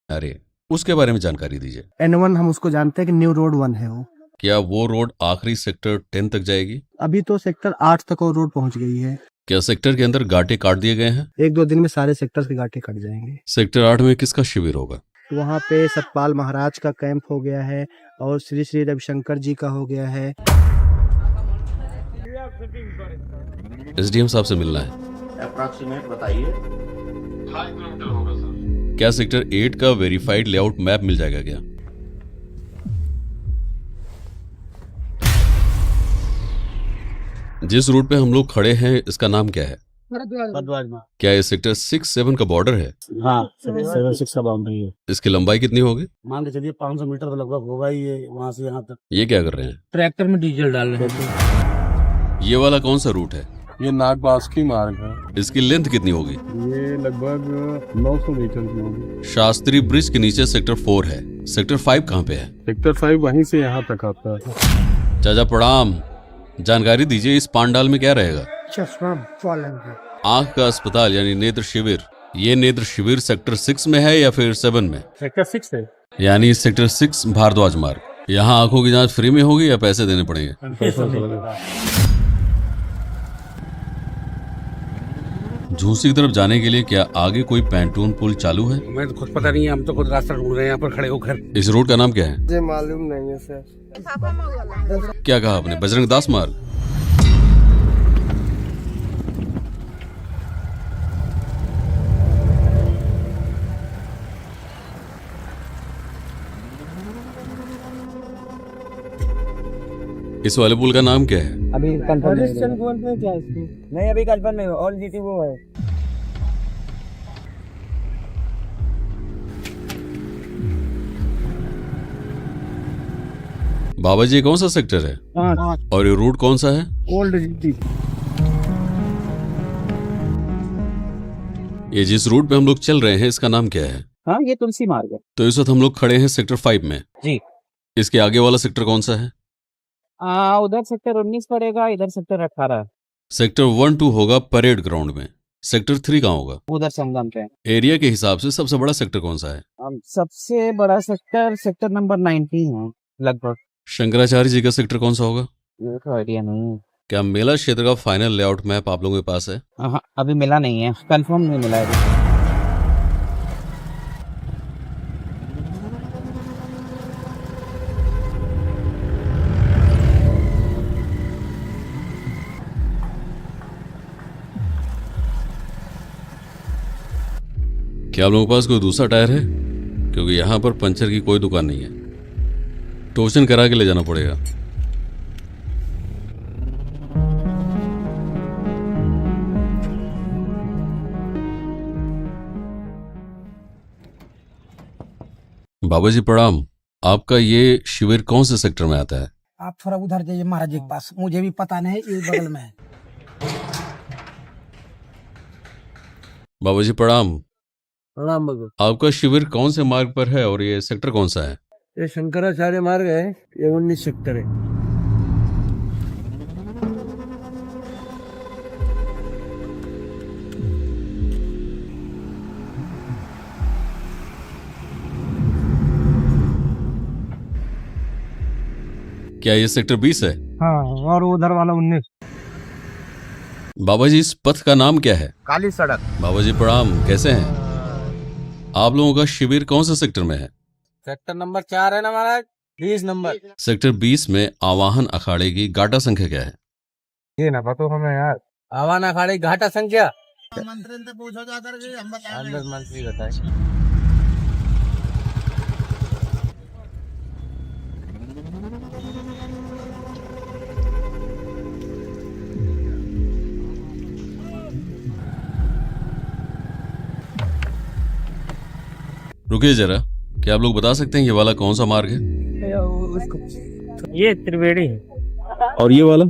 अरे, उसके बारे में जानकारी दीजिए। N1 हम उसको जानते हैं कि न्यू रोड 1 है वो। क्या वो रोड आखिरी सेक्टर 10 तक जाएगी? अभी तो सेक्टर 8 तक वो रोड पहुंच गई है। क्या सेक्टर के अंदर गाटे काट दिए गए हैं? 1-2 दिन में सारे सेक्टर के घाटे कट जाएंगे। सेक्टर 8 में किसका शिविर होगा? वहाँ पे सतपाल महाराज का कैंप हो गया है और श्री श्री रविशंकर जी का हो गया है। एसडीएम साहब से मिलना है। अप्रॉक्सीमेट बताइए। 5 किलोमीटर होगा सर। क्या सेक्टर 8 का वेरीफाइड लेआउट मैप मिल जाएगा क्या? जिस रूट पे हम लोग खड़े हैं इसका नाम क्या है? भरद्वाज में। क्या ये सेक्टर 6-7 का बॉर्डर है? हाँ, 7-6 का बाउंड्री है। इसकी लंबाई कितनी होगी? मान के चलिए 500 मीटर तो लगभग होगा ही ये, वहाँ से यहाँ तक। ये क्या कर रहे हैं? ट्रैक्टर में डीजल डाल रहे हैं। ये वाला कौन सा रूट है? ये नागबास्की मार्ग है। इसकी लेंथ कितनी होगी? ये लगभग 900 मीटर की होगी। शास्त्री ब्रिज के नीचे सेक्टर 4 है। सेक्टर 5 कहाँ पे है? सेक्टर 5 वहीं से यहाँ तक आता है। चाचा प्रणाम, जानकारी दीजिए इस पांडाल में क्या रहेगा? चश्मा फॉलन है। आंख का अस्पताल यानी नेत्र शिविर। ये नेत्र शिविर सेक्टर 6 में है या फिर 7 में? सेक्टर 6 है। यानी सेक्टर 6 भारद्वाज मार्ग। यहाँ आंखों की जांच फ्री में होगी या पैसे देने पड़ेंगे? झूसी की तरफ जाने के लिए क्या आगे कोई पैंटून पुल चालू है? मैं तो खुद पता नहीं है, हम तो खुद रास्ता ढूंढ रहे हैं यहाँ पर खड़े होकर। इस रोड का नाम क्या है? मुझे मालूम नहीं है सर। क्या कहा आपने? बजरंग दास मार्ग। इस वाले पुल का नाम क्या है? अभी कंफर्म नहीं, अभी कंफर्म नहीं, और जीती वो है। बाबा जी कौन सा सेक्टर है? 5 और ये रूट कौन सा है? ओल्ड जीती। ये जिस रूट पे हम लोग चल रहे हैं इसका नाम क्या है? हाँ, ये तुलसी मार्ग है। तो इस वक्त हम लोग खड़े हैं सेक्टर 5 में। जी। इसके आगे वाला सेक्टर कौन सा है? उधर सेक्टर 19 पड़ेगा, इधर सेक्टर 18। सेक्टर 1-2 होगा परेड ग्राउंड में। सेक्टर 3 कहाँ होगा? उधर संगम पे। एरिया के हिसाब से सबसे बड़ा सेक्टर कौन सा है? सबसे बड़ा सेक्टर नंबर 19 है लगभग। शंकराचार्य जी का सेक्टर कौन सा होगा? ये तो आइडिया नहीं है। क्या मेला क्षेत्र का फाइनल लेआउट मैप आप लोगों के पास है? हाँ, अभी मिला नहीं है, कंफर्म नहीं मिला है। क्या आप लोगों के पास कोई दूसरा टायर है? क्योंकि यहाँ पर पंचर की कोई दुकान नहीं है। टोचन करा के ले जाना पड़ेगा। बाबा जी प्रणाम। आपका ये शिविर कौन से सेक्टर में आता है? आप थोड़ा उधर जाइए महाराज जी के पास, मुझे भी पता नहीं, ये बगल में है। बाबा जी प्रणाम। प्रणाम बाबू। आपका शिविर कौन से मार्ग पर है और ये सेक्टर कौन सा है? ये शंकराचार्य मार्ग है, ये 19 सेक्टर है। क्या ये सेक्टर 20 है? हाँ, और उधर वाला 19। बाबा जी इस पथ का नाम क्या है? काली सड़क। बाबा जी प्रणाम, कैसे हैं? आप लोगों का शिविर कौन से सेक्टर में है? सेक्टर नंबर 4 है ना महाराज, 20 नंबर। सेक्टर 20 में आवाहन अखाड़े की गाटा संख्या क्या है? ये ना पता हमें यार। आवान अखाड़े घाटा संख्या मंत्री से पूछो जाकर के, हम अंदर मंत्री बताए। रुकिए जरा, क्या आप लोग बता सकते हैं ये वाला कौन सा मार्ग है? ये त्रिवेणी है और ये वाला?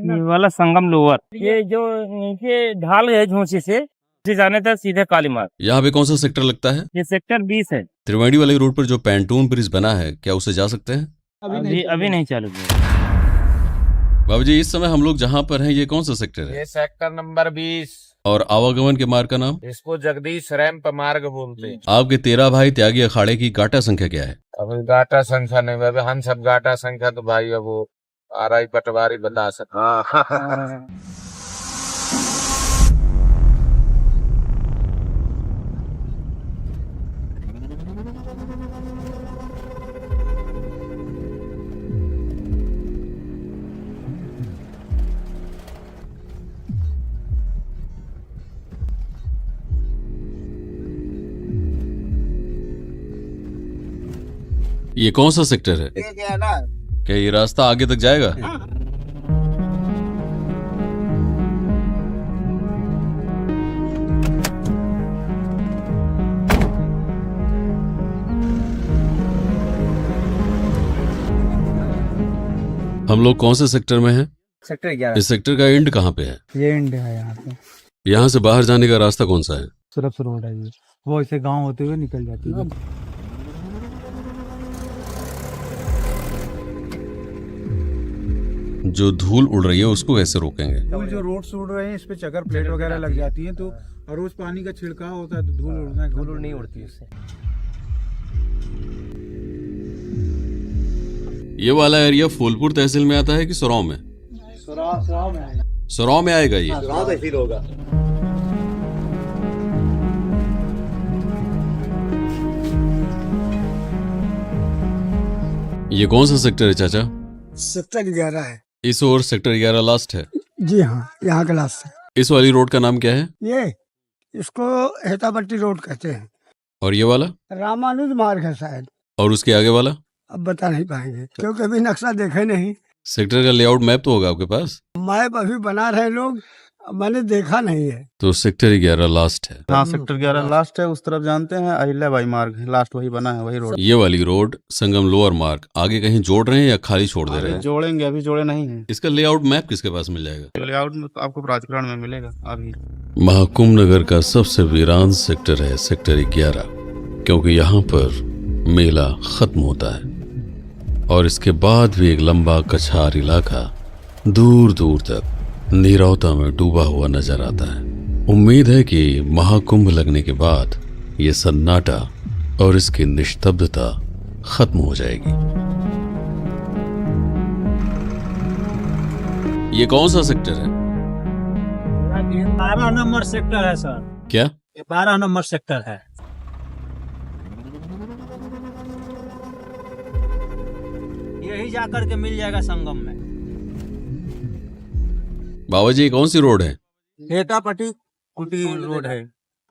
ये वाला संगम लोअर। ये जो नीचे ढाल है झोंसी से जाने तक सीधे काली मार्ग। यहाँ पे कौन सा सेक्टर लगता है? ये सेक्टर 20 है। त्रिवेणी वाले रोड पर जो पैंटून ब्रिज बना है क्या उसे जा सकते हैं? अभी नहीं चालू किया। बाबू जी इस समय हम लोग जहाँ पर हैं ये कौन सा सेक्टर है? ये सेक्टर नंबर 20। और आवागमन के मार्ग का नाम? इसको जगदीश रैंप मार्ग बोलते हैं। आपके 13 भाई त्यागी अखाड़े की गाटा संख्या क्या है? अब गाटा संख्या नहीं भाई, हम सब गाटा संख्या तो भाई अब वो आरआई पटवारी बता सकते। ये कौन सा सेक्टर है? क्या ये रास्ता आगे तक जाएगा? हम लोग कौन से सेक्टर में हैं? सेक्टर 11। इस सेक्टर का एंड कहाँ पे है? ये इंडिया है यहाँ पे। यहाँ से बाहर जाने का रास्ता कौन सा है? सुरप्स रोड है ये, वो इसे गांव होते हुए निकल जाती है। जो धूल उड़ रही है उसको कैसे रोकेंगे? धूल जो रोड से उड़ रहे हैं इस पे चकर प्लेट वगैरह लग जाती है, तो और रोज पानी का छिड़काव होता है तो धूल नहीं उड़ती उससे। ये वाला एरिया फूलपुर तहसील में आता है कि सुराव में? सुराव में आएगा ये। तहसील होगा। ये कौन सा सेक्टर है चाचा? सेक्टर 11 है। इस ओर सेक्टर 11 लास्ट है। जी हाँ, यहाँ का लास्ट है। इस वाली रोड का नाम क्या है? ये इसको हेतापट्टी रोड कहते हैं। और ये वाला? रामानुज मार्ग है शायद। और उसके आगे वाला? अब बता नहीं पाएंगे क्योंकि अभी नक्शा देखे नहीं। सेक्टर का लेआउट मैप तो होगा आपके पास? मैप अभी बना रहे लोग, मैंने देखा नहीं है। तो सेक्टर 11 लास्ट है। हाँ, सेक्टर 11 लास्ट है। उस तरफ जानते हैं अहिल्याबाई मार्ग है, लास्ट वही बना है, वही रोड। ये वाली रोड संगम लोअर मार्ग आगे कहीं जोड़ रहे हैं या खाली छोड़ दे रहे हैं? जोड़ेंगे, अभी जोड़े नहीं है। इसका लेआउट मैप किसके पास मिल जाएगा? लेआउट में तो आपको प्राधिकरण में मिलेगा। अभी महाकुंभ नगर का सबसे वीरान सेक्टर है सेक्टर 11, क्योंकि यहाँ पर मेला खत्म होता है और इसके बाद भी एक लंबा कछार इलाका दूर दूर तक नीरवता में डूबा हुआ नजर आता है। उम्मीद है कि महाकुंभ लगने के बाद ये सन्नाटा और इसकी निस्तब्धता खत्म हो जाएगी। ये कौन सा सेक्टर है? 12 नंबर सेक्टर है सर। क्या? 12 नंबर सेक्टर है। यही जाकर के मिल जाएगा संगम में। बाबा जी, कौन सी रोड है? हेतापट्टी कुटी रोड है।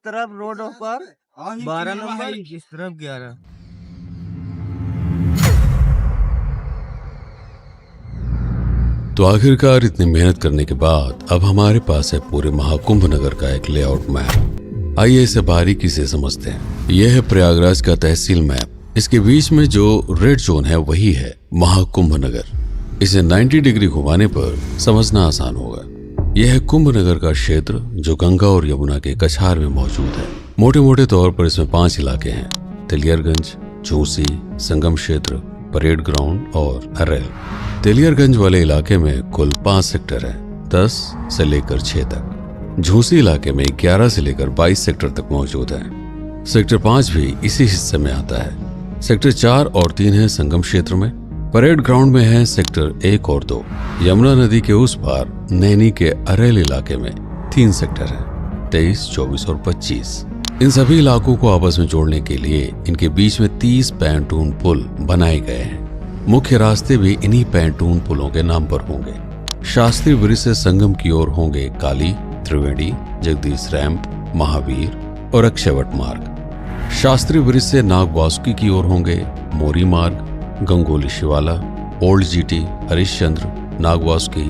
तरफ रोड पर 12 नंबर, इस तरफ 11। तो आखिरकार इतनी मेहनत करने के बाद अब हमारे पास है पूरे महाकुंभ नगर का एक लेआउट मैप। आइए इसे बारीकी से समझते हैं। यह है प्रयागराज का तहसील मैप। इसके बीच में जो रेड जोन है वही है महाकुंभ नगर। इसे 90 डिग्री घुमाने पर समझना आसान होगा। यह है कुंभ नगर का क्षेत्र जो गंगा और यमुना के कछार में मौजूद है। मोटे मोटे तौर पर इसमें 5 इलाके हैं: तेलियरगंज, झूसी, संगम क्षेत्र, परेड ग्राउंड और अरेल। तेलियरगंज वाले इलाके में कुल 5 सेक्टर हैं, 10 से लेकर 6 तक। झूसी इलाके में 11 से लेकर 22 सेक्टर तक मौजूद है। सेक्टर 5 भी इसी हिस्से में आता है। सेक्टर 4 और 3 है संगम क्षेत्र में। परेड ग्राउंड में है सेक्टर 1 और 2। यमुना नदी के उस पार नैनी के अरेल इलाके में 3 सेक्टर हैं, 23, 24 और 25। इन सभी इलाकों को आपस में जोड़ने के लिए इनके बीच में 30 पैंटून पुल बनाए गए हैं। मुख्य रास्ते भी इन्हीं पैंटून पुलों के नाम पर होंगे। शास्त्री ब्रिज से संगम की ओर होंगे काली, त्रिवेणी, जगदीश रैंप, महावीर और अक्षयवट मार्ग। शास्त्री ब्रिज से नागवासुकी की ओर होंगे मोरी मार्ग, गंगोली शिवाला, ओल्ड जीटी, हरिश्चंद्र, नागवासुकी,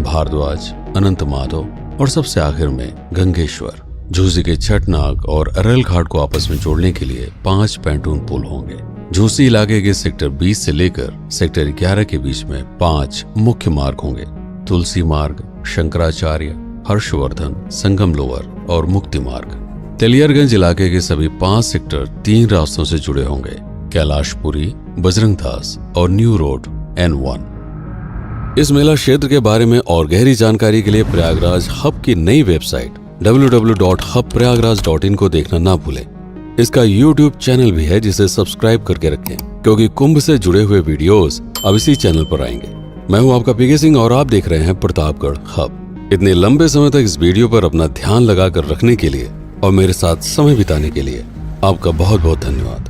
भारद्वाज, अनंत माधव और सबसे आखिर में गंगेश्वर। झूसी के छठनाग और अरल घाट को आपस में जोड़ने के लिए 5 पैंटून पुल होंगे। झूसी इलाके के सेक्टर 20 से लेकर सेक्टर 11 के बीच में 5 मुख्य मार्ग होंगे: तुलसी मार्ग, शंकराचार्य, हर्षवर्धन, संगम लोअर और मुक्ति मार्ग। तेलियरगंज इलाके के सभी 5 सेक्टर 3 रास्तों से जुड़े होंगे: कैलाशपुरी, बजरंगदास और न्यू रोड N1। इस मेला क्षेत्र के बारे में और गहरी जानकारी के लिए प्रयागराज हब की नई वेबसाइट www.hubprayagraj.in को देखना ना भूलें। इसका YouTube चैनल भी है जिसे सब्सक्राइब करके रखें, क्योंकि कुंभ से जुड़े हुए वीडियोस अब इसी चैनल पर आएंगे। मैं हूं आपका पीके सिंह और आप देख रहे हैं प्रतापगढ़ हब। इतने लंबे समय तक इस वीडियो पर अपना ध्यान लगाकर रखने के लिए और मेरे साथ समय बिताने के लिए आपका बहुत बहुत धन्यवाद।